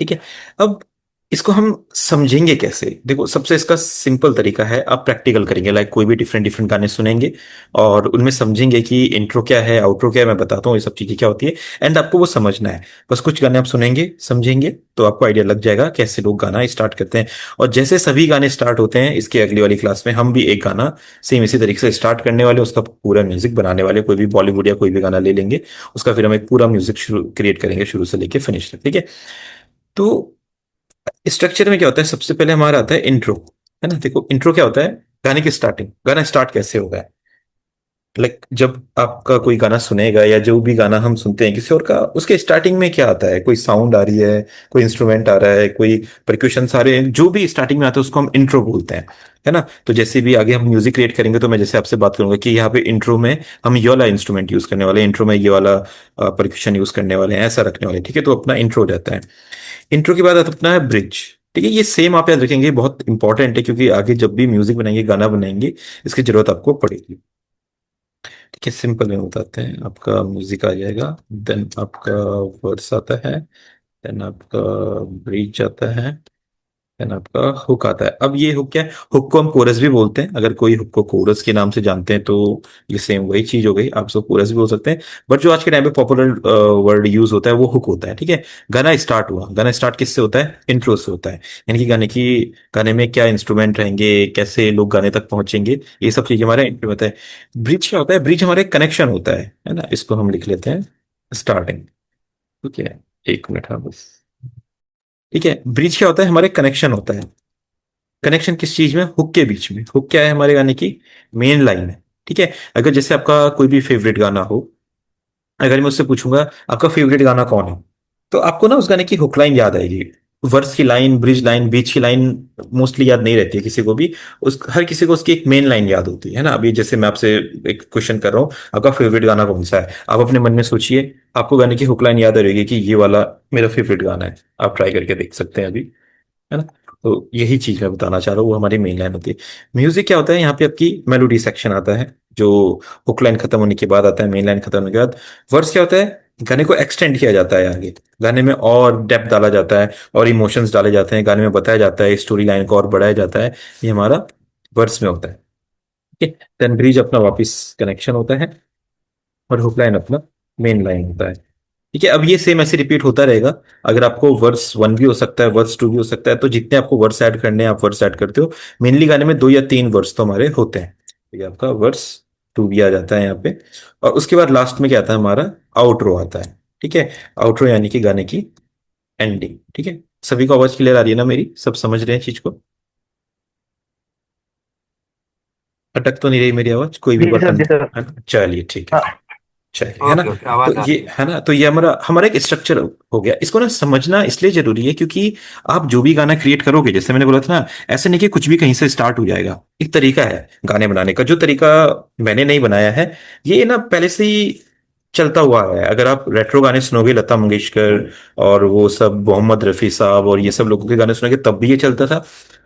ठीक है। अब इसको हम समझेंगे कैसे? देखो, सबसे इसका सिंपल तरीका है, आप प्रैक्टिकल करेंगे, लाइक कोई भी डिफरेंट डिफरेंट गाने सुनेंगे और उनमें समझेंगे कि इंट्रो क्या है, आउट्रो क्या है, मैं बताता हूँ ये सब चीजें क्या होती है। एंड आपको वो समझना है। बस कुछ गाने आप सुनेंगे, समझेंगे, तो आपको आइडिया लग जाएगा कैसे लोग गाना स्टार्ट करते हैं। और जैसे सभी गाने स्टार्ट होते हैं, इसके अगली वाली क्लास में हम भी एक गाना सेम इसी तरीके से स्टार्ट करने वाले, उसका पूरा म्यूजिक बनाने वाले, कोई भी बॉलीवुड या कोई भी गाना ले लेंगे, उसका फिर हम एक पूरा म्यूजिक शुरू क्रिएट करेंगे, शुरू से लेके फिनिश तक। ठीक है। तो स्ट्रक्चर में क्या होता है, सबसे पहले हमारा आता है इंट्रो। है ना? देखो, इंट्रो क्या होता है? गाने की स्टार्टिंग। गाना स्टार्ट कैसे होगा? लाइक जब आपका कोई गाना सुनेगा या जो भी गाना हम सुनते हैं किसी और का, उसके स्टार्टिंग में क्या आता है? कोई साउंड आ रही है, कोई इंस्ट्रूमेंट आ रहा है, कोई परक्यूशन आ रहे हैं, जो भी स्टार्टिंग में आता है उसको हम इंट्रो बोलते हैं। है ना? तो जैसे भी आगे हम म्यूजिक क्रिएट करेंगे, तो मैं जैसे आपसे बात करूंगा कि यहाँ पे इंट्रो में हम ये वाला इंस्ट्रूमेंट यूज करने वाले हैं, इंट्रो में ये वाला परक्यूशन यूज करने वाले हैं, ऐसा रखने वाले हैं। ठीक है, तो अपना इंट्रो रहता है। इंट्रो के बाद अपना है ब्रिज। ठीक है, ये सेम आप याद रखेंगे, बहुत इंपॉर्टेंट है, क्योंकि आगे जब भी म्यूजिक बनाएंगे, गाना बनाएंगे, इसकी जरूरत आपको पड़ेगी। ठीक है, सिंपल में बताते हैं। आपका म्यूजिक आ जाएगा, देन आपका वर्ड्स आता है, देन आपका ब्रिज आता है, देन आपका हुक आता है। अब ये हुक क्या है? हुक को हम कोरस भी बोलते हैं। अगर कोई हुक को कोरस के नाम से जानते हैं तो ये सेम वही चीज हो गई, आप उसको कोरस भी बोल सकते हैं। बट जो आज के टाइम पे पॉपुलर वर्ड यूज होता है वो हुक होता है। ठीक है। गाना स्टार्ट हुआ, गाना स्टार्ट किससे होता है? इंट्रो से होता है। यानी कि गाने में क्या इंस्ट्रूमेंट रहेंगे, कैसे लोग गाने तक पहुंचेंगे, ये सब चीजें हमारे इंट्रो में होता है। ब्रिज क्या होता है? ब्रिज हमारे कनेक्शन होता है ना? इसको हम लिख लेते हैं स्टार्टिंग। ठीक है, एक मिनट, हाँ बस। ठीक है, ब्रिज क्या होता है? हमारे कनेक्शन होता है। कनेक्शन किस चीज में? हुक के बीच में। हुक क्या है? हमारे गाने की मेन लाइन है। ठीक है। अगर जैसे आपका कोई भी फेवरेट गाना हो, अगर मैं उससे पूछूंगा आपका फेवरेट गाना कौन है, तो आपको ना उस गाने की हुक लाइन याद आएगी। वर्स की लाइन, ब्रिज लाइन, बीच की लाइन मोस्टली याद नहीं रहती है किसी को भी। उस हर किसी को उसकी एक मेन लाइन याद होती है ना? अभी जैसे मैं आपसे एक क्वेश्चन कर रहा हूँ, आपका फेवरेट गाना कौन सा है, आप अपने मन में सोचिए, आपको गाने की हुक लाइन याद रहेगी कि ये वाला मेरा फेवरेट गाना है। आप ट्राई करके देख सकते हैं अभी। है ना? तो यही चीज मैं बताना चाह रहा हूँ, वो हमारी मेन लाइन होती है। म्यूजिक क्या होता है? यहाँ पे आपकी मेलोडी सेक्शन आता है, जो हुक लाइन खत्म होने के बाद आता है, मेन लाइन खत्म होने के बाद। वर्स क्या होता है? गाने को एक्सटेंड किया जाता है आगे, गाने में और डेप्थ डाला जाता है, और इमोशंस डाले जाते हैं, गाने में बताया जाता है, स्टोरी लाइन को और बढ़ाया जाता है। ये हमारा वर्स में होता है। ठीक है। देन ब्रिज अपना वापिस कनेक्शन होता है, और हुक लाइन अपना मेन लाइन होता है। ठीक है। अब ये सेम ऐसे रिपीट होता रहेगा। अगर आपको वर्स वन भी हो सकता है, वर्स टू भी हो सकता है, तो जितने आपको वर्स ऐड करने हैं आप वर्स ऐड करते हो। मेनली गाने में दो या तीन वर्स तो हमारे होते हैं। ठीक है, आपका वर्स टू भी आ जाता है यहाँ पे। और उसके बाद लास्ट में क्या आता है? हमारा आउटरो आता है। ठीक है। आउटरो यानी कि गाने की एंडिंग। ठीक है। सभी को आवाज क्लियर आ रही है ना मेरी? सब समझ रहे हैं चीज को? अटक तो नहीं रही मेरी आवाज? कोई भी जी बात सर, जी सर। है ना? चलिए, ठीक है। हाँ। चलिए, है ना? ओके ओके, तो आवाज आ ये रही है। है ना, तो ये हमारा हमारा एक स्ट्रक्चर हो गया। इसको ना समझना इसलिए जरूरी है, क्योंकि आप जो भी गाना क्रिएट करोगे, जैसे मैंने बोला था ना, ऐसे नहीं कि कुछ भी कहीं से स्टार्ट हो जाएगा। एक तरीका है गाने बनाने का, जो तरीका मैंने नहीं बनाया है, ये ना पहले से ही चलता हुआ है। अगर आप रेट्रो गाने सुनोगे, लता मंगेशकर और वो सब, मोहम्मद रफी साहब और ये सब लोगों के गाने सुनोगे, तब भी ये चलता था।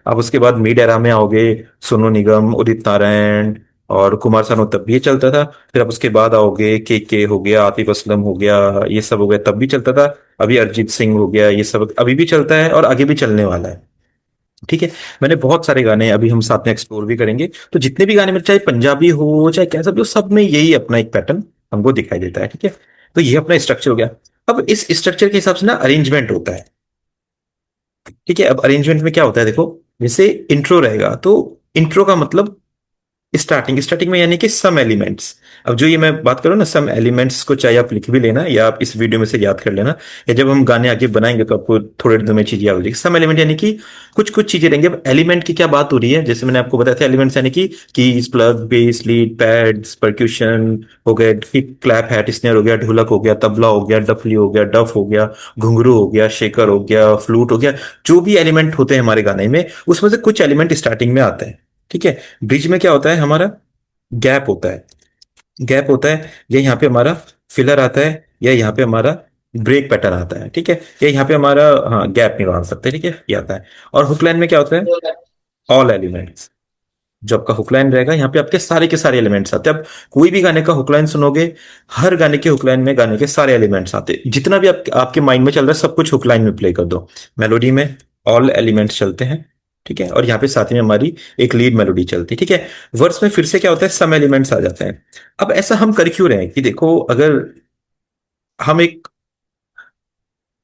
आप उसके बाद मिड एरा में आओगे, सोनू निगम, उदित नारायण और कुमार सानू, तब भी ये चलता था। फिर आप उसके बाद आओगे, के हो गया, आतिफ असलम हो गया, ये सब हो गया, तब भी चलता था। अभी अरिजीत सिंह हो गया, ये सब अभी भी चलता है और आगे भी चलने वाला है। ठीक है। मैंने बहुत सारे गाने अभी हम साथ में एक्सप्लोर भी करेंगे। तो जितने भी गाने में, चाहे पंजाबी हो चाहे कैसा भी हो, सब में यही अपना एक पैटर्न हमको दिखाई देता है। ठीक है। तो ये अपना स्ट्रक्चर हो गया। अब इस स्ट्रक्चर के हिसाब से ना अरेंजमेंट होता है। ठीक है। अब अरेंजमेंट में क्या होता है? देखो, जैसे इंट्रो रहेगा, तो इंट्रो का मतलब स्टार्टिंग। स्टार्टिंग में यानी कि सम एलिमेंट्स। अब जो ये मैं बात करूँ ना, सम एलिमेंट्स को चाहे आप लिख भी लेना या आप इस वीडियो में से याद कर लेना, या जब हम गाने आगे बनाएंगे तो आपको थोड़े दिन में चीजें याद हो जाएगी। सम एलिमेंट यानी कि कुछ कुछ चीजें रहेंगे। अब एलिमेंट की क्या बात हो रही है? जैसे मैंने आपको बताया था, एलिमेंट्स यानी कि keys, plug, base, lead, pads, percussion हो गया, क्लैप, हैट, स्नेयर हो गया, ढोलक हो गया, तबला हो गया, डफली हो गया, डफ हो गया, घुंघरू हो गया, शेकर हो गया, फ्लूट हो गया। जो भी एलिमेंट होते हैं हमारे गाने में, उसमें से कुछ एलिमेंट स्टार्टिंग में आते हैं। ठीक है। ब्रिज में क्या होता है? हमारा गैप होता है। गैप होता है, या यहाँ पे हमारा फिलर आता है, या यहाँ पे हमारा ब्रेक पैटर्न आता है। ठीक है। या यहाँ पे हमारा, हाँ, गैप नहीं डाल सकते। ठीक है, ये आता है। और हुक लाइन में क्या होता है? All elements. जो आपका हुक लाइन रहेगा, यहाँ पे आपके सारे के सारे एलिमेंट्स आते हैं। अब कोई भी गाने का हुक लाइन सुनोगे, हर गाने के हुक लाइन में गाने के सारे एलिमेंट्स आते हैं। जितना भी आपके माइंड में चल रहा है सब कुछ हुक लाइन में प्ले कर दो। मेलोडी में ऑल एलिमेंट्स चलते हैं, ठीक है, और यहाँ पे साथ में हमारी एक लीड मेलोडी चलती है, ठीक है। वर्स में फिर से क्या होता है, सम एलिमेंट्स आ जाते हैं। अब ऐसा हम कर क्यों रहे हैं कि देखो, अगर हम एक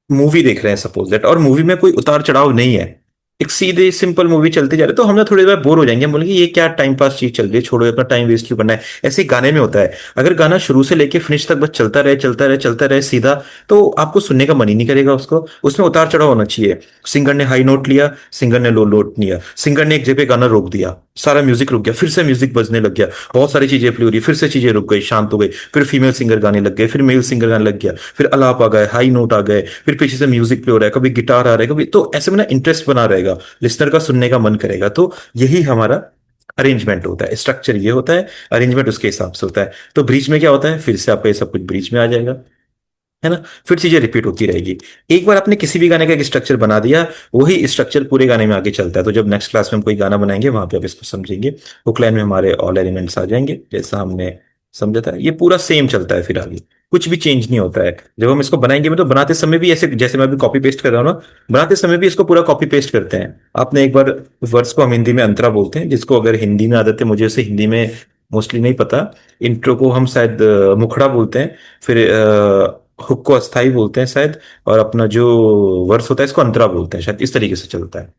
मूवी देख रहे हैं सपोज दैट, और मूवी में कोई उतार चढ़ाव नहीं है, एक सीधे सिंपल मूवी चलती जा रही है, तो हम ना थोड़ी देर बोर हो जाएंगे, हम बोलेंगे ये क्या टाइम पास चीज चल रही है, छोड़ो अपना टाइम वेस्ट क्यों करना है। ऐसे ही गाने में होता है, अगर गाना शुरू से लेके फिनिश तक बस चलता रहे चलता रहे चलता रहे सीधा, तो आपको सुनने का मन ही नहीं करेगा उसको। उसमें उतार चढ़ाव होना चाहिए। सिंगर ने हाई नोट लिया, सिंगर ने लो नोट लिया, सिंगर ने एक जगह गाना रोक दिया, सारा म्यूजिक रुक गया, फिर से म्यूजिक बजने लग गया, बहुत सारी चीजें प्ले हो रही, फिर से चीजें रुक गई, शांत हो गई, फिर फीमेल सिंगर गाने लग गए, फिर मेल सिंगर गाने लग गया, फिर अलाप आ गए, हाई नोट आ गए, फिर पीछे से म्यूजिक प्ले हो रहा है, कभी गिटार आ रहा है, कभी, तो ऐसे में ना इंटरेस्ट बना रहेगा, लिसनर का सुनने का मन करेगा। तो यही हमारा अरेंजमेंट होता है, स्ट्रक्चर ये होता है, अरेंजमेंट उसके हिसाब से होता है। तो ब्रीच में क्या होता है, फिर से आपका ये सब कुछ ब्रीच में आ जाएगा, है ना। फिर चीजें रिपीट होती रहेगी। एक बार आपने किसी भी गाने का एक स्ट्रक्चर बना दिया, वही स्ट्रक्चर पूरे गाने में आगे चलता है। तो जब नेक्स्ट क्लास में हम कोई गाना बनाएंगे वहां पे आप इसको समझेंगे। हुक लाइन में हमारे ऑल एलिमेंट्स आ जाएंगे, जैसा हमने समझा था, ये पूरा सेम चलता है, फिर आगे कुछ भी चेंज नहीं होता है। जब हम इसको बनाएंगे, मतलब बनाते समय भी ऐसे, जैसे मैं अभी कॉपी पेस्ट कर रहा हूँ ना, बनाते समय भी इसको पूरा कॉपी पेस्ट करते हैं। आपने एक बार, वर्ड्स को हम हिंदी में अंतरा बोलते हैं, जिसको अगर हिंदी में आदत है, मुझे उसे हिंदी में मोस्टली नहीं पता। इंट्रो को हम शायद मुखड़ा बोलते हैं, फिर हुक को अस्थाई बोलते हैं शायद, और अपना जो वर्स होता है इसको अंतरा बोलते हैं शायद, इस तरीके से चलता है,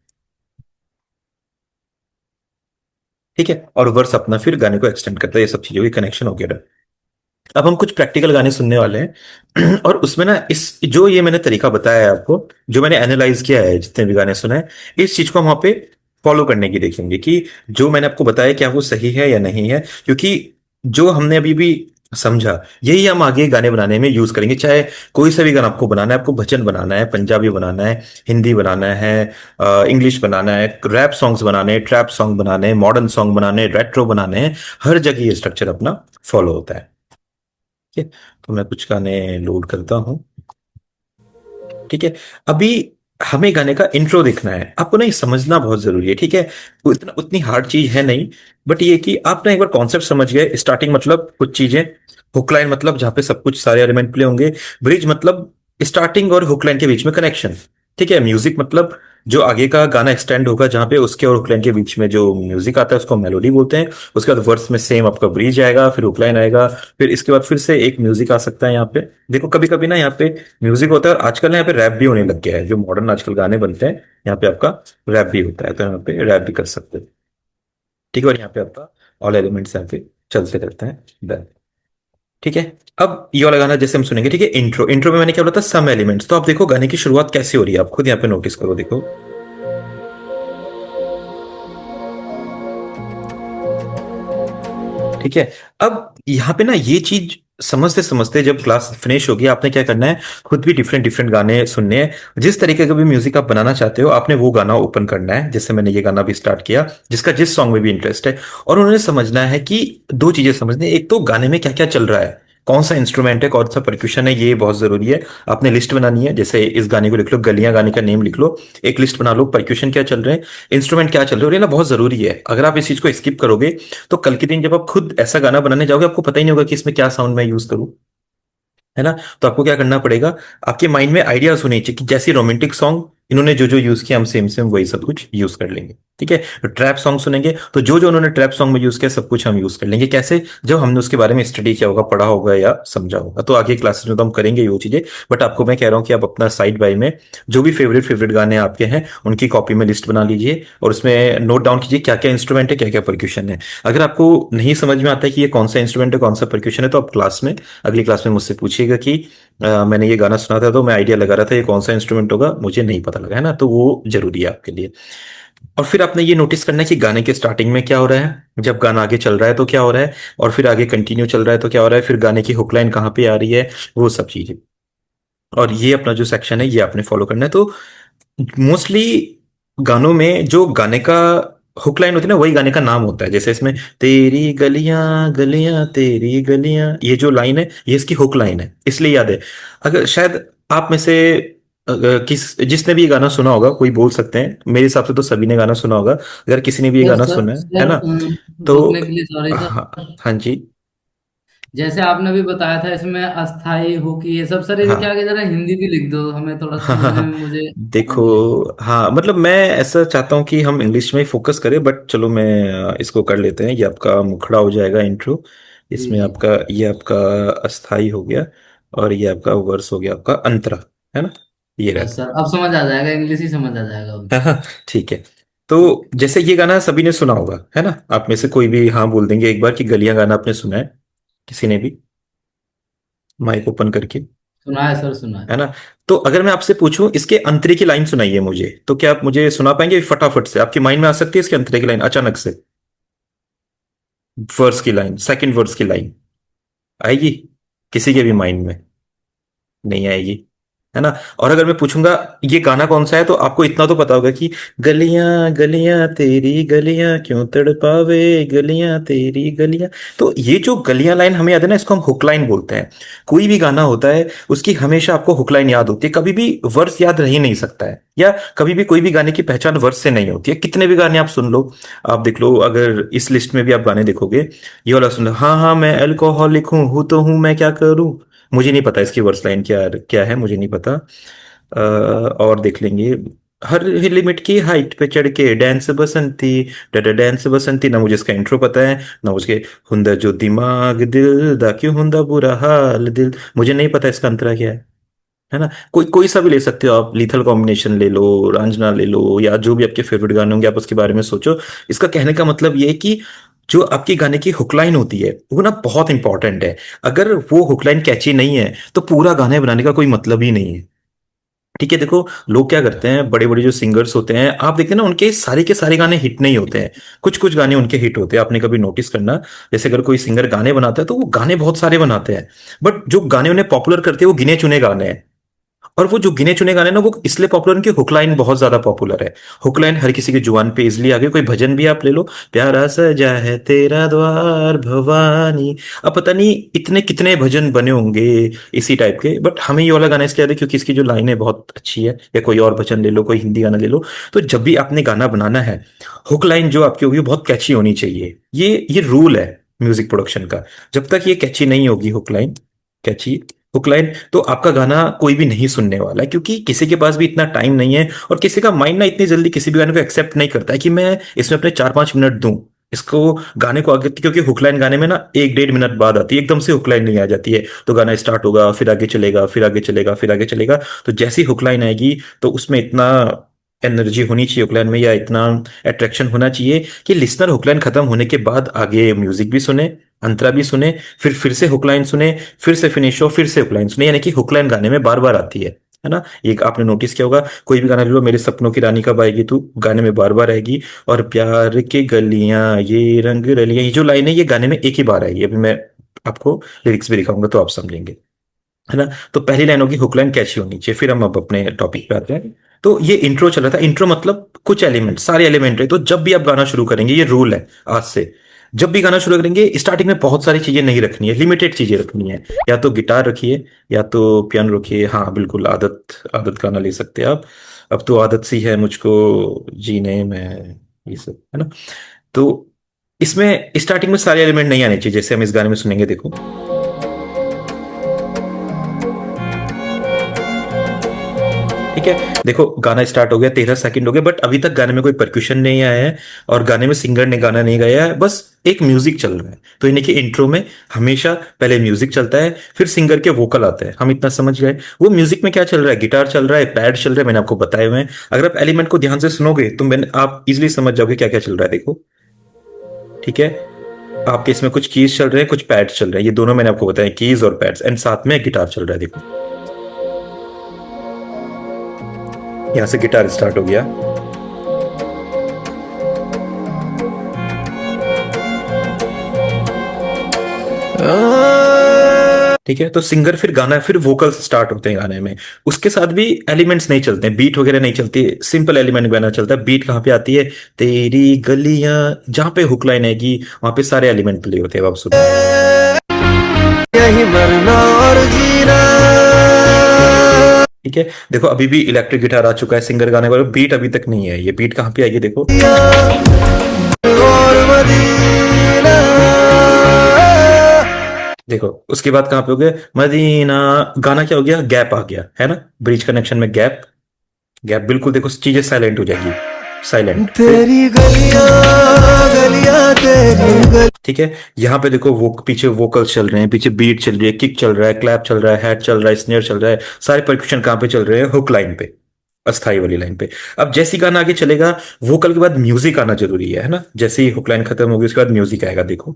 ठीक है। और वर्स अपना फिर गाने को एक्सटेंड करता है, ये सब चीजों की कनेक्शन हो गया। अब हम कुछ प्रैक्टिकल गाने सुनने वाले हैं और उसमें ना, इस जो ये मैंने तरीका बताया है आपको, जो मैंने एनालाइज किया है जितने भी गाने सुने हैं, इस चीज को हम वहां पे फॉलो करने की देखेंगे कि जो मैंने आपको बताया क्या वो सही है या नहीं है। क्योंकि जो हमने अभी भी समझा, यही हम आगे गाने बनाने में यूज करेंगे। चाहे कोई सा भी गाना आपको बनाना है, आपको भजन बनाना है, पंजाबी बनाना है, हिंदी बनाना है, इंग्लिश बनाना है, रैप सॉन्ग्स बनाने हैं, ट्रैप सॉन्ग बनाने हैं, मॉडर्न सॉन्ग बनाने हैं, रेट्रो बनाने हैं, हर जगह ये स्ट्रक्चर अपना फॉलो होता है, ठीक है। तो मैं कुछ गाने लोड करता हूँ, ठीक है। अभी हमें गाने का इंट्रो देखना है, आपको ना ये समझना बहुत जरूरी है, ठीक है। उतनी हार्ड चीज है नहीं, बट ये कि आप ना एक बार कॉन्सेप्ट समझ गए। स्टार्टिंग मतलब कुछ चीजें, हुक लाइन मतलब जहाँ पे सब कुछ सारे एलिमेंट प्ले होंगे, ब्रिज मतलब स्टार्टिंग और हुक लाइन के बीच में कनेक्शन, ठीक है। म्यूजिक मतलब जो आगे का गाना एक्सटेंड होगा, जहाँ पे उसके और हुक लाइन के बीच में जो म्यूजिक आता है उसको मेलोडी बोलते हैं। उसके बाद वर्स में सेम आपका ब्रिज आएगा, फिर हुक लाइन आएगा, फिर इसके बाद फिर से एक म्यूजिक आ सकता है यहाँ पे। देखो कभी कभी ना यहाँ पे म्यूजिक होता है, और आजकल ना यहाँ पे रैप भी होने लग गया है, जो मॉडर्न आजकल गाने बनते हैं यहाँ पे आपका रैप भी होता है, तो यहाँ पे रैप भी कर सकते हैं, ठीक है। और यहाँ पे आपका ऑल एलिमेंट्स यहाँ पे चलते रहते हैं, Done। ठीक है। अब ये वाला गाना जैसे हम सुनेंगे, ठीक है, इंट्रो, इंट्रो में मैंने क्या बोला था, सम एलिमेंट्स। तो आप देखो गाने की शुरुआत कैसे हो रही है, आप खुद यहाँ पे नोटिस करो, देखो, ठीक है। अब यहाँ पे ना ये चीज समझते समझते जब क्लास फिनिश होगी, आपने क्या करना है, खुद भी डिफरेंट डिफरेंट गाने सुनने हैं। जिस तरीके का भी म्यूजिक आप बनाना चाहते हो, आपने वो गाना ओपन करना है, जैसे मैंने ये गाना भी स्टार्ट किया, जिसका जिस सॉन्ग में भी इंटरेस्ट है। और उन्होंने समझना है कि दो चीजें समझनी है, एक तो गाने में क्या क्या चल रहा है, कौन सा इंस्ट्रूमेंट है, कौन सा परक्यूशन है, ये बहुत जरूरी है। आपने लिस्ट बनानी है, जैसे इस गाने को लिख लो, गलियां गाने का नेम लिख लो, एक लिस्ट बना लो, परक्यूशन क्या चल रहे हैं, इंस्ट्रूमेंट क्या चल रहे हैं, और ये ना बहुत जरूरी है। अगर आप इस चीज को स्किप करोगे, तो कल के दिन जब आप खुद ऐसा गाना बनाने जाओगे, आपको पता ही नहीं होगा कि इसमें क्या साउंड मैं यूज करूं, है ना। तो आपको क्या करना पड़ेगा, आपके माइंड में आइडियाज होने चाहिए कि जैसे रोमांटिक सॉन्ग इन्होंने जो जो यूज किया, हम सेम सेम वही सब कुछ यूज कर लेंगे, ठीक है। तो ट्रैप सॉन्ग सुनेंगे, तो जो जो उन्होंने ट्रैप सॉन्ग में यूज किया सब कुछ हम यूज कर लेंगे। कैसे, जब हमने उसके बारे में स्टडी किया होगा, पढ़ा होगा या समझा होगा। तो आगे क्लासेस में तो हम करेंगे ये वो चीजें, बट आपको मैं कह रहा हूँ कि आप अपना साइड बाय में जो भी फेवरेट फेवरेट गाने आपके हैं, उनकी कॉपी में लिस्ट बना लीजिए, और उसमें नोट डाउन कीजिए क्या क्या इंस्ट्रूमेंट है, क्या क्या परक्यूशन है। अगर आपको नहीं समझ में आता है कि ये कौन सा इंस्ट्रूमेंट है, कौन सा परक्यूशन है, तो आप क्लास में, अगली क्लास में मुझसे पूछिएगा कि मैंने ये गाना सुना था, तो मैं आइडिया लगा रहा था ये कौन सा इंस्ट्रूमेंट होगा, मुझे नहीं पता लगा, है ना। तो वो जरूरी है आपके लिए। और फिर आपने ये नोटिस करना है कि गाने के स्टार्टिंग में क्या हो रहा है, जब गाना आगे चल रहा है तो क्या हो रहा है, और फिर आगे कंटिन्यू चल रहा है तो क्या हो रहा है, फिर गाने की हुक लाइन कहाँ पे आ रही है, वो सब चीजें। और ये अपना जो सेक्शन है ये आपने फॉलो करना है। तो मोस्टली गानों में जो गाने का हुक लाइन होती है ना, वही गाने का नाम होता है। जैसे इसमें तेरी गलियां गलियां तेरी गलियां, ये जो लाइन है ये इसकी हुक लाइन है, इसलिए याद है। अगर शायद आप में से किस जिसने भी ये गाना सुना होगा कोई बोल सकते हैं, मेरे हिसाब से तो सभी ने गाना सुना होगा, अगर किसी ने भी ये यस गाना सर। सुना है सर ना? तो रोकने के लिए सॉरी हाँ, सर। हाँ जी, जैसे आपने भी बताया था इसमें अस्थाई हो कि ये सब, सर ये क्या हाँ, कि जरा हिंदी भी लिख दो, हमें थोड़ा हाँ, हाँ, समझने हाँ। में मुझे देखो, आसानी रहेगी। हाँ मतलब मैं ऐसा चाहता हूँ कि हम इंग्लिश में ही फोकस करें, बट चलो मैं इसको कर लेते हैं। ये आपका मुखड़ा हो जाएगा इंट्रो। जी इसमें जी। आपका ये आपका अस्थाई हो गया, और ये आपका वर्स हो गया आपका अंतरा, है ना? ये यस रहता सर, अब समझ आ जाएगा, इंग्लिश ही समझ आ जाएगा अब। है। हाँ, ठीक है। तो जैसे ये गाना सभी ने सुना होगा, है ना? आप में से कोई भी हाँ बोल देंगे एक बार कि गलियां गाना आपने सुना है, किसी ने भी माइक ओपन करके, सुना है सर, सुना है। है ना? तो अगर मैं आपसे पूछूं इसके अंतरे की लाइन सुनाइए मुझे, तो क्या आप मुझे सुना पाएंगे फटाफट से? आपकी माइंड में आ सकती है इसके अंतरे की लाइन अचानक से? वर्स की लाइन, सेकंड वर्स की लाइन आएगी किसी के भी माइंड में? नहीं आएगी, है ना? और अगर मैं पूछूंगा ये गाना कौन सा है, तो आपको इतना तो पता होगा कि गलियां गलियां तेरी गलियां क्यों तड़पावे, गलियां तेरी गलियां। तो ये जो गलियां लाइन हमें याद है ना, इसको हम हुक लाइन बोलते हैं। कोई भी गाना होता है उसकी हमेशा आपको हुक लाइन याद होती है, कभी भी वर्स याद रह ही नहीं सकता है, या कभी भी कोई भी गाने की पहचान वर्स से नहीं होती है। कितने भी गाने आप सुन लो, आप देख लो, अगर इस लिस्ट में भी आप गाने देखोगे, ये वाला सुन लो, हाँ हाँ मैं अल्कोहलिक हूँ तो हूँ मैं क्या करूँ, मुझे नहीं पता इसकी वर्स लाइन क्या क्या है, मुझे नहीं पता। और देख लेंगे, हर लिमिट की हाइट पे चढ़ के डांस बसंती, डा डांस बसंती, ना मुझे इसका इंट्रो पता है ना उसके। हुंदा जो दिमाग दिल दा क्यों हुंदा बुरा हाल दिल, मुझे नहीं पता इसका अंतरा क्या है ना? कोई कोई सा भी ले सकते हो आप, लीथल कॉम्बिनेशन ले लो, रंजना ले लो, या जो भी आपके फेवरेट गाने होंगे आप उसके बारे में सोचो। इसका कहने का मतलब ये है कि जो आपकी गाने की हुकलाइन होती है वो ना बहुत इंपॉर्टेंट है। अगर वो हुकलाइन कैची नहीं है तो पूरा गाने बनाने का कोई मतलब ही नहीं है। ठीक है, देखो, लोग क्या करते हैं, बड़े बड़े जो सिंगर्स होते हैं आप देखते हैं ना, उनके सारे के सारे गाने हिट नहीं होते हैं। कुछ कुछ गाने उनके हिट होते हैं, आपने कभी नोटिस करना। जैसे अगर कोई सिंगर गाने बनाता है तो वो गाने बहुत सारे बनाते हैं, बट जो गाने उन्हें पॉपुलर करते हैं वो गिने चुने गाने हैं। और वो जो गिने चुने गाने ना वो इसलिए पॉपुलर, उनकी हुक लाइन बहुत ज्यादा पॉपुलर है। हुक लाइन हर किसी की जुबान पे इजिली आ गई। कोई भजन भी आप ले लो, प्यारा सजा है तेरा द्वार भवानी, अब पता नहीं इतने कितने भजन बने होंगे इसी टाइप के, बट हमें ये वाला गाना इसलिए याद है क्योंकि इसकी जो लाइन है बहुत अच्छी है। या कोई और भजन ले लो, कोई हिंदी गाना ले लो, तो जब भी आपने गाना बनाना है, हुक लाइन जो आपकी होगी वो बहुत कैची होनी चाहिए। ये रूल है म्यूजिक प्रोडक्शन का। जब तक ये कैची नहीं होगी हुक लाइन, कैची हुक लाइन, तो आपका गाना कोई भी नहीं सुनने वाला है, क्योंकि किसी के पास भी इतना टाइम नहीं है, और किसी का माइंड ना इतनी जल्दी किसी भी गाने को एक्सेप्ट नहीं करता है कि मैं इसमें अपने 4-5 मिनट दूं इसको गाने को आगे, क्योंकि हुक लाइन गाने में ना 1-1.5 मिनट बाद आती है, एकदम से हुक लाइन नहीं आ जाती है। तो गाना स्टार्ट होगा, फिर आगे चलेगा, फिर आगे चलेगा, फिर आगे चलेगा। तो जैसी हुक लाइन आएगी तो उसमें इतना एनर्जी होनी चाहिए हुक लाइन में, या इतना अट्रैक्शन होना चाहिए कि लिसनर हुक लाइन खत्म होने के बाद आगे म्यूजिक भी सुने, अंतरा भी सुने, फिर से हुक लाइन सुने, फिर से फिनिश हो, फिर से हुक लाइन सुने, यानी कि हुक लाइन गाने में बार बार आती है ना? एक आपने नोटिस किया होगा, कोई भी गाना ले लो, मेरे सपनों की रानी कब आएगी तू, गाने में बार बार आएगी। और प्यार की गलियां ये रंग रलियां, ये जो लाइन है ये गाने में एक ही बार आएगी। अभी मैं आपको लिरिक्स भी दिखाऊंगा तो आप समझेंगे, है ना? तो पहली लाइन होगी हुक लाइन कैची होनी चाहिए। फिर हम अब अपने टॉपिक पे आते हैं। तो ये इंट्रो चल रहा था, इंट्रो मतलब कुछ एलिमेंट, सारे एलिमेंट है। तो जब भी आप गाना शुरू करेंगे, ये रूल है आज से, जब भी गाना शुरू करेंगे स्टार्टिंग में बहुत सारी चीजें नहीं रखनी है, लिमिटेड चीजें रखनी है। या तो गिटार रखिए, या तो पियानो रखिए, हाँ बिल्कुल, आदत आदत गाना ले सकते हैं आप। अब तो आदत सी है मुझको जीने में, ये सब, है ना? तो इसमें स्टार्टिंग में सारे एलिमेंट नहीं आने चाहिए, जैसे हम इस गाने में सुनेंगे, देखो। ठीक है, देखो गाना स्टार्ट हो गया, 13 सेकंड हो गए, बट अभी तक गाने में कोई परक्यूशन नहीं आया है, और गाने में सिंगर ने गाना नहीं गाया है, बस एक म्यूजिक चल रहा है। तो यानी कि इंट्रो में हमेशा पहले म्यूजिक चलता है, फिर सिंगर के वोकल आते हैं, हम इतना समझ गए। वो म्यूजिक में क्या चल रहा है, गिटार चल रहा है, पैड चल रहा है, मैंने आपको बताए हुए हैं। अगर आप एलिमेंट को ध्यान से सुनोगे तो मैंने आप इजिली समझ जाओगे क्या क्या चल रहा है, देखो। ठीक है, आपके इसमें कुछ कीज चल रहे हैं, कुछ पैड्स चल रहे हैं, ये दोनों मैंने आपको बताया, कीज और पैड्स, एंड साथ में गिटार चल रहा है, देखो। यहाँ से गिटार स्टार्ट हो गया। ठीक है, तो सिंगर फिर गाना, फिर वोकल्स स्टार्ट होते हैं गाने में। उसके साथ भी एलिमेंट्स नहीं चलते हैं, बीट वगैरह नहीं चलती, सिंपल एलिमेंट गाना चलता है। बीट कहाँ पे आती है, तेरी गलियां, जहां पे हुक लाइन आएगी वहां पे सारे एलिमेंट प्ले होते हैं, अब आप सुनो। यही मरना और जीना, ठीक है, देखो अभी भी इलेक्ट्रिक गिटार आ चुका है, सिंगर गाने वाला, बीट अभी तक नहीं है, ये बीट कहाँ पे आई है देखो। देखो उसके बाद कहाँ पे हो गया मदीना, गाना क्या हो गया, गैप आ गया है ना, ब्रिज कनेक्शन में गैप, गैप बिल्कुल, देखो चीजें साइलेंट हो जाएगी, साइलेंट तेरी गलियां, गलियां तेरी। ठीक है, यहाँ पे देखो वो पीछे वोकल्स चल रहे हैं, पीछे बीट चल रही है, किक चल रहा है, क्लैप चल रहा है, हैट चल रहा है, स्नेयर चल रहा है, सारे परक्यूशन कहाँ पे चल रहे हैं, हुक लाइन पे, अस्थाई वाली लाइन पे। अब जैसे ही गाना आगे चलेगा, वोकल के बाद म्यूजिक आना जरूरी है ना, जैसे ही हुक लाइन खत्म होगी उसके बाद म्यूजिक आएगा, देखो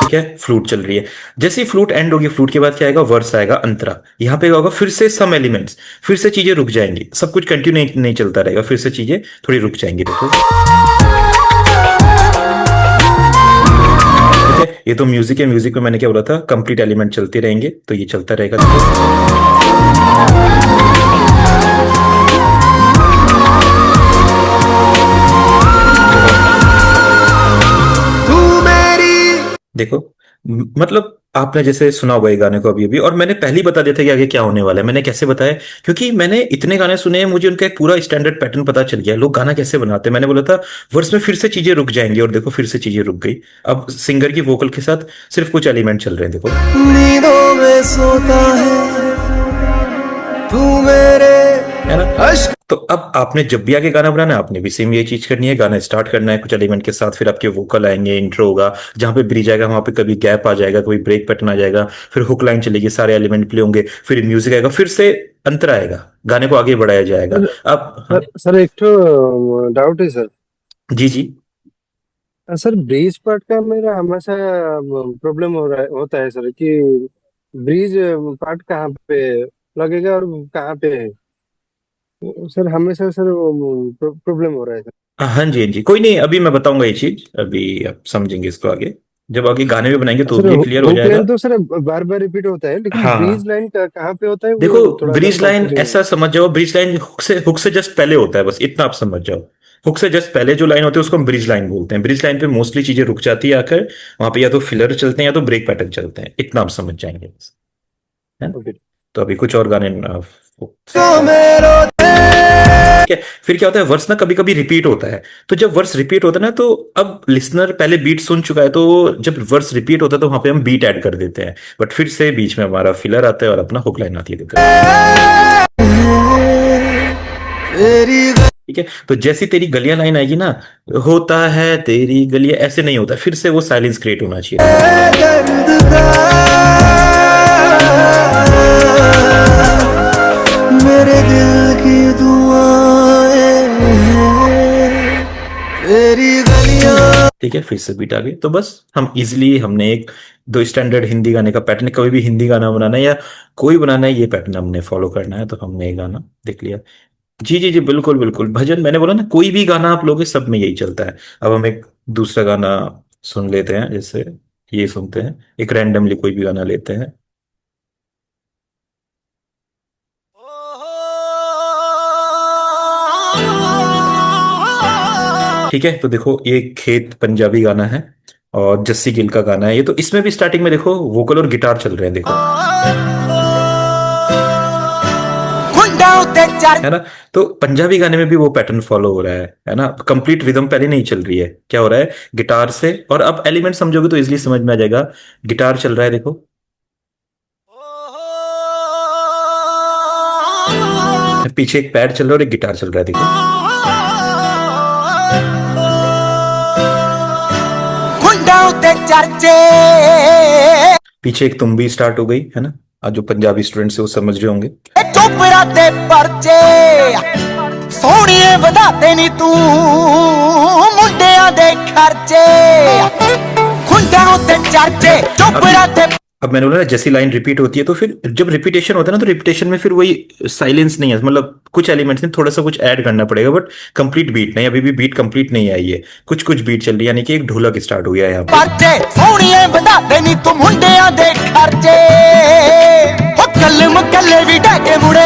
ठीक है, फ्लूट चल रही है, जैसे ही फ्लूट एंड होगी, फ्लूट के बाद क्या आएगा, वर्स आएगा, अंतरा, यहाँ पे होगा फिर से सम एलिमेंट्स, फिर से चीजें रुक जाएंगी, सब कुछ कंटिन्यू नहीं चलता रहेगा, फिर से चीजें थोड़ी रुक जाएंगी, देखो ठीक है, ये तो म्यूजिक है, म्यूजिक में मैंने क्या बोला था, कंप्लीट एलिमेंट चलते रहेंगे, तो ये चलता रहेगा, देखो मतलब आपने जैसे सुना होगा ये गाने को अभी अभी, और मैंने पहले ही बता दिया था कि आगे क्या होने वाला है, मैंने कैसे बताया, क्योंकि मैंने इतने गाने सुने हैं, मुझे उनका एक पूरा स्टैंडर्ड पैटर्न पता चल गया, लोग गाना कैसे बनाते हैं, मैंने बोला था वर्स में फिर से चीजें रुक जाएंगी, और देखो फिर से चीजें रुक गई, अब सिंगर की वोकल के साथ सिर्फ कुछ एलिमेंट चल रहे हैं, देखो नींदों में सोता है तू मेरे, है ना। तो अब आपने जब भी आगे गाना बनाना है, आपने भी सेम ये चीज करनी है, गाना स्टार्ट करना है कुछ एलिमेंट के साथ, फिर आपके वोकल आएंगे, इंट्रो होगा, जहां पे ब्रिज आएगा वहां पे कभी गैप आ जाएगा, कभी ब्रेक पैटर्न आ जाएगा, फिर हुक लाइन चलेगी, सारे एलिमेंट प्ले होंगे, फिर म्यूजिक आएगा, फिर से अंतर आएगा, गाने को आगे बढ़ाया जाएगा। सर अब हाँ, सर एक तो डाउट है सर। जी जी। सर ब्रीज पार्ट का मेरा हमेशा प्रॉब्लम होता है सर कि ब्रीज पार्ट कहाँ पे लगेगा और कहाँ पे है। सर हमेशा सर प्रॉब्लम हो रहा है सर। हाँ जी हाँ जी, कोई नहीं, अभी मैं बताऊंगा ये चीज, अभी आप समझेंगे इसको आगे, जब आगे गाने भी बनाएंगे तो सर भी ये क्लियर हो हुक जाएगा। लाइन तो सर बार बार रिपीट होता है, लेकिन हाँ हाँ, ब्रीज लाइन का कहाँ पे होता है देखो वो थोड़ा सा ब्रिज लाइन कंफ्यूजिंग है। ऐसा समझ जाओ, ब्रिज लाइन हुक से जस्ट पहले होता है, बस इतना आप समझ जाओ, हुक से जस्ट पहले जो लाइन होती है उसको हम ब्रिज लाइन बोलते हैं, ब्रिज लाइन पे मोस्टली चीजें रुक जाती है आकर, वहां पे या तो फिलर चलते हैं या तो ब्रेक पैटर्न चलते हैं, इतना आप समझ जाएंगे बस, है ना। ओके। तो अभी कुछ और गाने ठीक है, फिर क्या होता है, वर्स ना कभी कभी रिपीट होता है, तो जब वर्स रिपीट होता है ना, तो अब लिसनर पहले बीट सुन चुका है, तो जब वर्स रिपीट होता है तो वहां पे हम बीट ऐड कर देते हैं, बट फिर से बीच में हमारा फिलर आता है और अपना हुक लाइन आती है, ठीक है। तो जैसी तेरी गलियां लाइन आएगी ना, होता है तेरी गलियां, ऐसे नहीं होता, फिर से वो साइलेंस क्रिएट होना चाहिए, मेरे दिल की दुआएं तेरी गलियां, ठीक है, फिर से बीट आ गई, तो बस हम इजिली हमने एक दो स्टैंडर्ड हिंदी गाने का पैटर्न, कभी भी हिंदी गाना बनाना है या कोई बनाना है, ये पैटर्न हमने फॉलो करना है, तो हमने ये गाना देख लिया। जी जी जी, बिल्कुल बिल्कुल, भजन मैंने बोला ना, कोई भी गाना आप लोगे सब में यही चलता है। अब हम एक दूसरा गाना सुन लेते हैं, जैसे ये सुनते हैं, एक रैंडमली कोई भी गाना लेते हैं, ठीक है। तो देखो ये खेत पंजाबी गाना है, और जस्सी गिल का गाना है ये, तो इसमें भी स्टार्टिंग में देखो वोकल और गिटार चल रहे हैं, देखो है ना। तो पंजाबी गाने में भी वो पैटर्न फॉलो हो रहा है ना, कंप्लीट रिदम पहले नहीं चल रही है, क्या हो रहा है, गिटार से, और अब एलिमेंट समझोगे तो इजिली समझ में आ जाएगा, गिटार चल रहा है देखो, पीछे एक पैड चल रहा है और एक गिटार चल रहा है, देखो पीछे एक तुम भी स्टार्ट हो गई है ना, आज जो पंजाबी स्टूडेंट्स है वो समझ रहे होंगे, चोपड़ा ते परचे सोहणिए वधाते नी तू मुंडियां दे खर्चे खुंडां उत्ते चर्चे चोपड़ा ते। अब मैंने बोला ना, जैसी लाइन रिपीट होती है तो फिर जब रिपीटेशन होता है ना, तो रिपीटेशन में फिर वही साइलेंस नहीं है, मतलब कुछ एलिमेंट्स में थोड़ा सा कुछ ऐड करना पड़ेगा, बट कंप्लीट बीट नहीं, अभी भी बीट कंप्लीट नहीं आई है, कुछ कुछ बीट चल रही है, यानी कि एक ढोलक स्टार्ट हो गया है यहाँ परचे सोहणिए वधाते नी तू मुंडियां दे खर्चे ओ कल्लम कल्ले भी ढके मुड़े।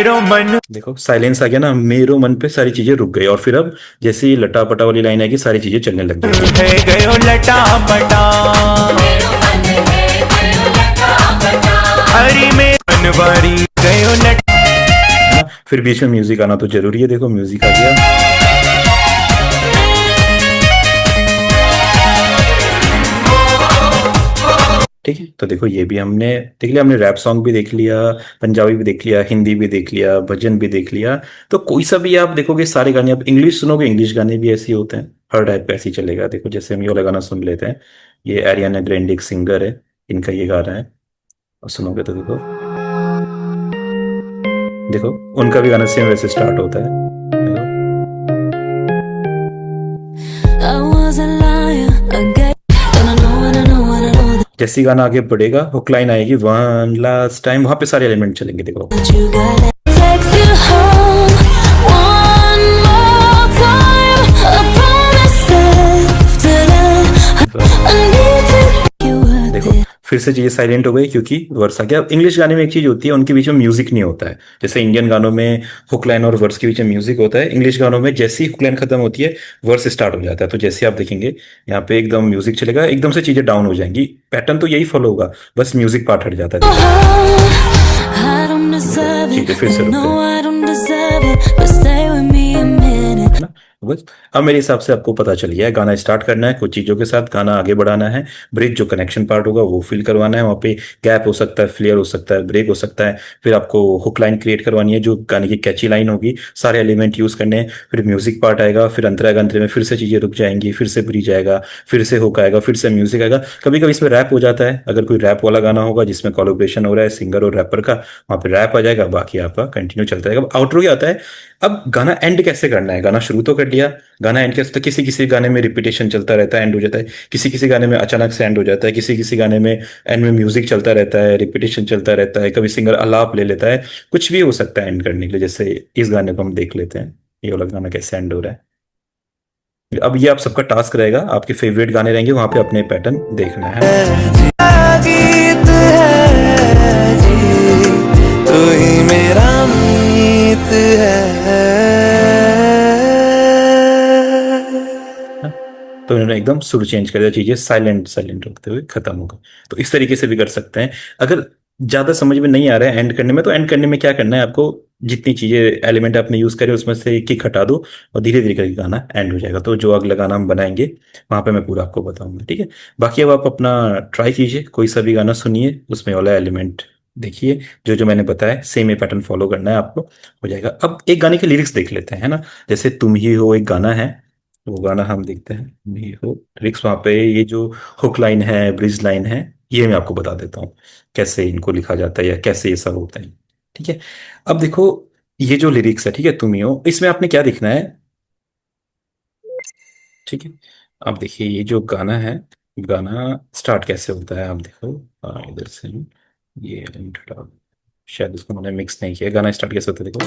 मेरो मन देखो साइलेंस आ गया ना, मेरो मन पे सारी चीजें रुक गई, और फिर अब जैसे ही लटापटा वाली लाइन आएगी सारी चीजें चलने लग गई। है गयो लटा पटा हरी में मनवारी गयो लटा। है ना, फिर बीच में म्यूजिक आना तो जरूरी है। देखो म्यूजिक आ गया। ठीक है, तो देखो ये भी हमने देख लिया, हमने रैप सॉन्ग भी देख लिया, पंजाबी भी देख लिया, हिंदी भी देख लिया, भजन भी देख लिया। तो कोई सा भी आप देखोगे सारे गाने, आप इंग्लिश सुनोगे, इंग्लिश गाने भी ऐसे ही होते हैं, हर टाइप का ऐसे ही चलेगा। देखो जैसे हम ये वाला गाना सुन लेते हैं, ये एरियाना ग्रैंडे एक सिंगर है, इनका ये गाना है, और सुनोगे तो देखो देखो उनका भी गाना सेम वैसे स्टार्ट होता है। देखो I was a liar again. And I know जैसे ही गाना आगे बढ़ेगा, हुक लाइन आएगी, वन लास्ट टाइम, वहां पे सारे एलिमेंट चलेंगे। देखो that you got it. Text you home one more time. I promise after that I need to make you worth देखो it. फिर से चीजें साइलेंट हो गई क्योंकि वर्स आ गया। अब इंग्लिश गाने में एक चीज होती है, उनके बीच में म्यूजिक नहीं होता है। जैसे इंडियन गानों में हुक लाइन और वर्स के बीच में म्यूजिक होता है, इंग्लिश गानों में जैसे ही हुक लाइन खत्म होती है वर्स स्टार्ट हो जाता है। तो जैसे आप देखेंगे यहाँ पे एकदम म्यूजिक चलेगा, एकदम से चीजें डाउन हो जाएंगी। पैटर्न तो यही फॉलो होगा, बस म्यूजिक पार्ट हट जाता है। I don't deserve ठीक है, it. फिर से I रुकते know हैं, I don't deserve it. But stay with me a minute. है ना। बस अब मेरे हिसाब से आपको पता चल गया है, गाना स्टार्ट करना है कुछ चीजों के साथ, गाना आगे बढ़ाना है, ब्रिज जो कनेक्शन पार्ट होगा वो फिल करवाना है, वहाँ पे गैप हो सकता है, फ्लेयर हो सकता है, ब्रेक हो सकता है, फिर आपको हुक लाइन क्रिएट करवानी है जो गाने की कैची लाइन होगी, सारे एलिमेंट यूज करने हैं, फिर म्यूजिक पार्ट आएगा, फिर अंतरा आएगा, अंतरे में फिर से चीजें रुक जाएंगी, फिर से ब्रिज आएगा, फिर से हुक आएगा, फिर से म्यूजिक आएगा। कभी कभी इसमें रैप हो जाता है, अगर कोई रैप वाला गाना होगा जिसमें कोलैबोरेशन हो रहा है सिंगर और रैपर का, वहाँ पे रैप आ जाएगा, बाकी आपका कंटिन्यू चलता रहेगा। अब आउटरो क्या आता है, अब गाना एंड कैसे करना है। गाना शुरू तो कर लिया, गाना एंड कैसे, तो किसी किसी गाने में रिपीटेशन चलता रहता है, एंड हो जाता है, किसी किसी गाने में अचानक से एंड हो जाता है, किसी किसी गाने में एंड में म्यूजिक चलता रहता है, रिपीटेशन चलता रहता है, कभी सिंगर अलाप ले लेता है, कुछ भी हो सकता है एंड करने के लिए। जैसे इस गाने को हम देख लेते हैं, ये वाला गाना कैसे एंड हो रहा है। अब ये आप सबका टास्क रहेगा, आपके फेवरेट गाने रहेंगे, वहां पे अपने पैटर्न देखना है। गीत है जी, तू ही मेरा मीत है। तो इन्होंने एकदम सुर चेंज कर दिया, चीजें साइलेंट साइलेंट रखते हुए खत्म होगा। तो इस तरीके से भी कर सकते हैं। अगर ज्यादा समझ में नहीं आ रहा है एंड करने में, तो एंड करने में क्या करना है आपको, जितनी चीजें एलिमेंट आपने यूज करे उसमें से एक एक हटा दो और धीरे धीरे करके गाना एंड हो जाएगा। तो जो अगला गाना हम बनाएंगे वहां पे मैं पूरा आपको बताऊंगा, ठीक है। बाकी अब आप अपना ट्राई कीजिए, कोई सा भी गाना सुनिए, उसमें वाला एलिमेंट देखिए, जो जो मैंने बताया सेम ये पैटर्न फॉलो करना है आपको, हो जाएगा। अब एक गाने के लिरिक्स देख लेते हैं, है ना। जैसे तुम ही हो एक गाना है, वो गाना हम देखते हैं, तुम ही हो लिरिक्स, वहां पे ये जो हुक लाइन है, ब्रिज लाइन है, ये मैं आपको बता देता हूँ कैसे इनको लिखा जाता है या कैसे ये सब होता है, ठीक है। अब देखो ये जो लिरिक्स है, ठीक है, तुम ही हो, इसमें आपने क्या लिखना है, ठीक है। अब देखिए ये जो गाना है, गाना स्टार्ट कैसे होता है, आप देखो इधर से ये element हटाओ। शायद उसको मैंने मिक्स नहीं किया। गाना स्टार्ट कैसे होता है, देखो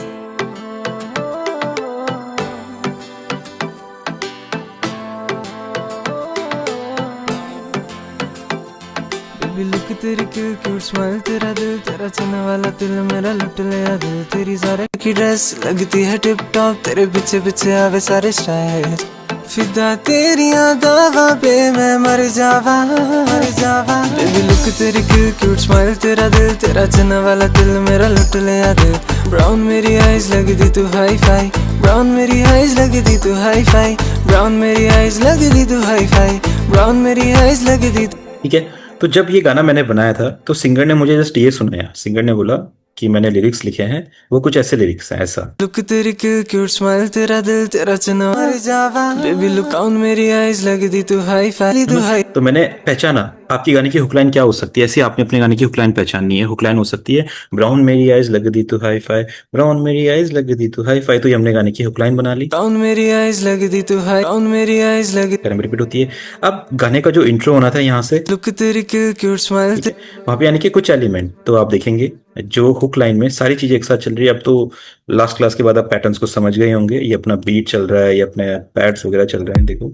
बेबी लुक तेरी क्यूट स्माइल, तेरा दिल, तेरा चलने वाला दिल मेरा लुट लिया दिल, तेरी सारे की ड्रेस लगती है टिप टॉप, तेरे पीछे पीछे आवे सारे स्टाइल, फिदा तेरी दावा पे मैं मर जावा मर जावा। बेबी लुक तेरी क्यूट स्माइल, तेरा दिल, तेरा चलने वाला दिल मेरा लुट लिया दिल, ब्राउन मेरी आईज लगती तू हाई फाई, ब्राउन मेरी आईज लगती तू हाई फाई, ब्राउन मेरी आईज लगती तू हाई फाई, ब्राउन मेरी आईज लगती। ठीक है। तो जब ये गाना मैंने बनाया था तो सिंगर ने मुझे जस्ट ये सुनाया, सिंगर ने बोला कि मैंने लिरिक्स लिखे हैं, वो कुछ ऐसे लिरिक्स हैं, ऐसा। लुक तेरी क्यूट स्माइल, तेरा दिल, तेरा चना मर जावा, बेबी लुक डाउन मेरी आईज लगती तू हाई फाई तू हाई। तो मैंने पहचाना आपकी गाने की हुकलाइन क्या हो सकती है, ऐसे आपने अपने गाने की हुकलाइन पहचाननी है। हुकलाइन हो सकती है ब्राउन मेरी आईज लगती तू हाई फाई, ब्राउन मेरी आईज लगती तू हाई फाई, तो ये हमने गाने की हुकलाइन बना ली। डाउन मेरी आईज लगती तू हाई, डाउन मेरी आईज लगती। रिपीट होती है। अब गाने का जो इंट्रो होना था यहाँ से, लुक तेरी क्यूट स्माइल, वहां पे यानी कि कुछ एलिमेंट तो आप देखेंगे जो हुक लाइन में सारी चीजें एक साथ चल रही है। अब तो लास्ट क्लास के बाद आप पैटर्न्स को समझ गए होंगे, ये अपना बीट चल रहा है, ये अपने पैड्स वगैरह चल रहे हैं, देखो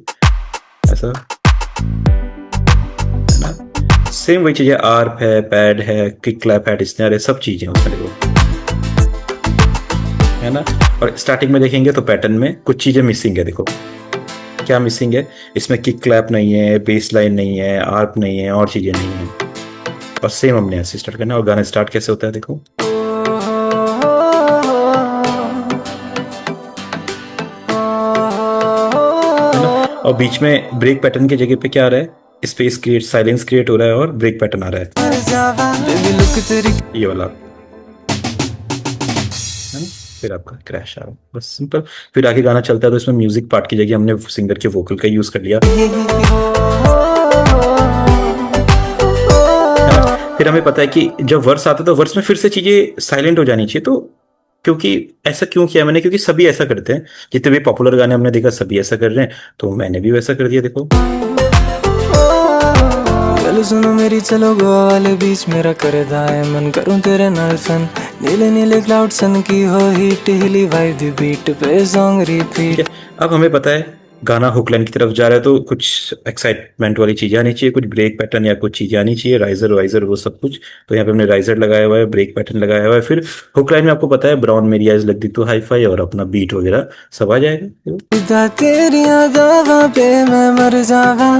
ऐसा है ना। सेम वही चीजें, आर्प है, पैड है, किक क्लैप है, स्नैर है, सब चीजें उसमें देखो। है ना। और स्टार्टिंग में देखेंगे तो पैटर्न में कुछ चीजें मिसिंग है। देखो क्या मिसिंग है, इसमें किक क्लैप नहीं है, बेस लाइन नहीं है, आर्प नहीं है, और चीजें नहीं है। और सेम हमने ऐसे स्टार्ट करना है। और गाना स्टार्ट कैसे होता है देखो, है ना। और बीच में ब्रेक पैटर्न की जगह पे क्या आ रहा है, स्पेस क्रिएट, साइलेंस क्रिएट हो रहा है और ब्रेक पैटर्न आ रहा बेबी लुक तेरी है, ये वाला, है ना। फिर आपका क्रैश आ रहा है, बस सिंपल। फिर आगे गाना चलता है तो इसमें म्यूजिक पार्ट की जगह हमने सिंगर के वोकल का यूज कर लिया, है ना। फिर हमें पता है कि जब वर्स आता है तो वर्स में फिर से चीजें साइलेंट हो जानी चाहिए। तो क्योंकि ऐसा क्यों किया मैंने, क्योंकि सभी ऐसा करते हैं, जितने भी पॉपुलर गाने हमने देखा सभी ऐसा कर रहे हैं, तो मैंने भी वैसा कर दिया। देखो चलो सुनो मेरी, चलो गोवा वाले बीच मेरा कर दाए मन, करूं तेरे नाल फन, नीले नीले क्लाउड सन की हो हीट, हिली वाइब दी बीट पे सॉन्ग रिपीट। ठीक है, अब हमें पता है गाना हुक लाइन की तरफ जा रहा है तो कुछ एक्साइटमेंट वाली चीजें आनी चाहिए, कुछ ब्रेक पैटर्न या कुछ चीजें आनी चाहिए, राइजर वाइजर वो सब कुछ। तो यहाँ पे हमने राइजर लगाया हुआ है, ब्रेक पैटर्न लगाया हुआ है। फिर हुक लाइन में आपको पता है ब्राउन मेरी आइज लग दी तो हाई फाई, और अपना बीट वगैरह सब आ जाएगा। खुदा तेरी यादां पे मैं मर जावा,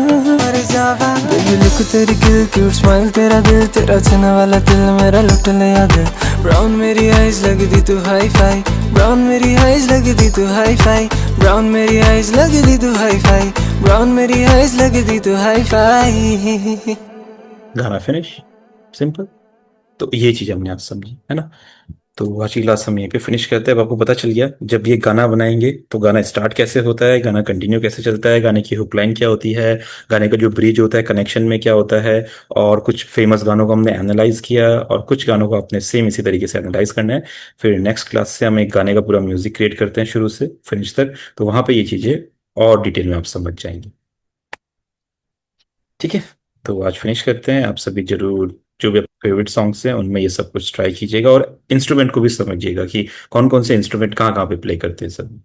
बेबी लुक तेरी किल क्यूट स्माइल, तेरा दिल तेरा छने वाला दिल मेरा लुट लिया दिल। ब्राउन मेरी आइज लग दी तू हाई फाई, ब्राउन मेरी आइज लग दी तू हाई फाई, ब्राउन मेरी आइज लग दी तू हाई फाई, ब्राउन मेरी आइज लग दी तू हाई फाई। गाना फिनिश, सिंपल। तो ये चीज हमने आज समझी, है ना। तो आज की क्लास हम यहीं पे फिनिश करते हैं। अब आपको पता चल गया जब ये गाना बनाएंगे तो गाना स्टार्ट कैसे होता है, गाना कंटिन्यू कैसे चलता है, गाने की हुक लाइन क्या होती है, गाने का जो ब्रिज होता है कनेक्शन में क्या होता है, और कुछ फेमस गानों को हमने एनालाइज किया और कुछ गानों को आपने सेम इसी तरीके से एनालाइज करना है। फिर नेक्स्ट क्लास से हम एक गाने का पूरा म्यूजिक क्रिएट करते हैं शुरू से फिनिश तक, तो वहां पे ये चीजें और डिटेल में आप समझ जाएंगे। ठीक है, तो आज फिनिश करते हैं। आप सभी जरूर जो भी फेवरेट सॉन्ग्स हैं उनमें ये सब कुछ ट्राई कीजिएगा, और इंस्ट्रूमेंट को भी समझिएगा कि कौन कौन से इंस्ट्रूमेंट कहाँ कहाँ पे प्ले करते हैं सब।